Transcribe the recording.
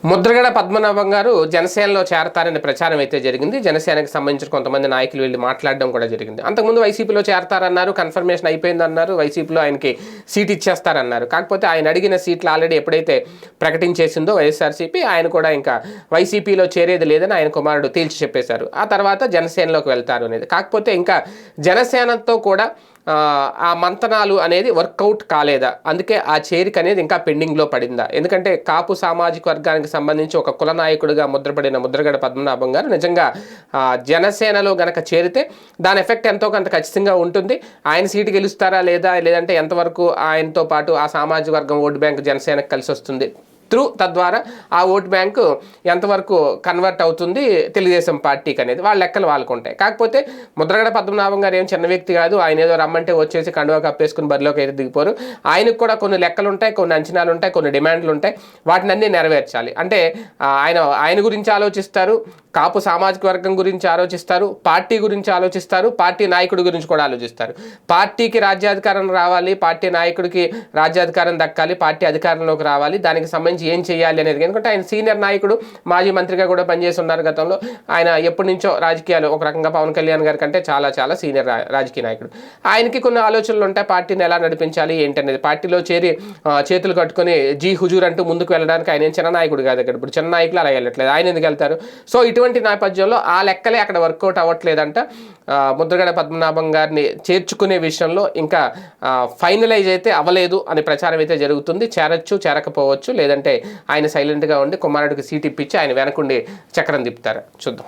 ముద్రగడ పద్మనాభం గారు జనసేనలో చేరతారనే ప్రచారం అయితే జరిగింది. జనసేనకి సంబంధించిన కొంతమంది నాయకులు వెళ్ళి మాట్లాడడం కూడా జరిగింది. అంతకుముందు వైసీపీలో చేరతారన్నారు, కన్ఫర్మేషన్ అయిపోయిందన్నారు, వైసీపీలో ఆయనకి సీట్ ఇచ్చేస్తారన్నారు. కాకపోతే ఆయన అడిగిన సీట్లు ఆల్రెడీ ఎప్పుడైతే ప్రకటించేసిందో వైఎస్ఆర్సీపీ, ఆయన కూడా ఇంకా వైసీపీలో చేరేది లేదని ఆయన కుమారుడు తేల్చి చెప్పేశారు. ఆ తర్వాత జనసేనలోకి వెళ్తారు అనేది. కాకపోతే ఇంకా జనసేనతో కూడా ఆ మంతనాలు అనేది వర్కౌట్ కాలేదా, అందుకే ఆ చేరిక అనేది ఇంకా పెండింగ్లో పడిందా? ఎందుకంటే కాపు సామాజిక వర్గానికి సంబంధించి ఒక కుల నాయకుడిగా ముద్రపడిన ముద్రగడ పద్మనాభం గారు నిజంగా జనసేనలో గనక చేరితే దాని ఎఫెక్ట్ ఎంతో కొంత ఖచ్చితంగా ఉంటుంది. ఆయన సీటు గెలుస్తారా లేదా, లేదంటే ఎంతవరకు ఆయనతో పాటు ఆ సామాజిక వర్గం ఓటు బ్యాంకు జనసేనకు కలిసి వస్తుంది, తద్వారా ఆ ఓటు బ్యాంకు ఎంతవరకు కన్వర్ట్ అవుతుంది తెలుగుదేశం పార్టీకి అనేది వాళ్ళ లెక్కలు వాళ్ళకు ఉంటాయి. కాకపోతే ముద్రగడ పద్మనాభం గారు ఏం చిన్న వ్యక్తి కాదు. ఆయన ఏదో రమ్మంటే వచ్చేసి కండువా కప్పేసుకుని బరిలోకి అయితే దిగిపోరు. ఆయనకు కూడా కొన్ని లెక్కలు ఉంటాయి, కొన్ని అంచనాలు ఉంటాయి, కొన్ని డిమాండ్లు ఉంటాయి. వాటిని అన్నీ నెరవేర్చాలి. అంటే ఆయన గురించి ఆలోచిస్తారు, కాపు సామాజిక వర్గం గురించి ఆలోచిస్తారు, పార్టీ గురించి ఆలోచిస్తారు, పార్టీ నాయకుడి గురించి కూడా ఆలోచిస్తారు. పార్టీకి రాజ్యాధికారం రావాలి, పార్టీ నాయకుడికి రాజ్యాధికారం దక్కాలి, పార్టీ అధికారంలోకి రావాలి, దానికి సంబంధించి ఏం చేయాలి అనేది. ఎందుకంటే ఆయన సీనియర్ నాయకుడు, మాజీ మంత్రిగా కూడా పనిచేసి ఉన్నారు గతంలో. ఆయన ఎప్పటి నుంచో రాజకీయాలు, ఒక రకంగా పవన్ కళ్యాణ్ గారి కంటే చాలా చాలా సీనియర్ రాజకీయ నాయకుడు. ఆయనకి కొన్ని ఆలోచనలు ఉంటాయి, పార్టీని ఎలా నడిపించాలి ఏంటనేది. పార్టీలో చేరి చేతులు కట్టుకొని జీ హుజూర్ అంటూ ముందుకు వెళ్ళడానికి ఆయన చిన్న నాయకుడు కాదు. అక్కడ ఇప్పుడు చిన్న నాయకులు అలా వెళ్ళట్లేదు, ఆయన ఎందుకు వెళ్తారు? సో ఇటువంటి నేపథ్యంలో ఆ లెక్కలే అక్కడ వర్కౌట్ అవ్వట్లేదంట. ముద్రగడ పద్మనాభం గారిని చేర్చుకునే విషయంలో ఇంకా ఫైనలైజ్ అయితే అవ్వలేదు అనే ప్రచారం అయితే జరుగుతుంది. చేరచ్చు, చేరకపోవచ్చు, లేదంటే ఆయన సైలెంట్గా ఉండి కుమారుడికి సీట్ ఇప్పించి ఆయన వెనకుండి చక్రం తిప్పుతారు. చూద్దాం.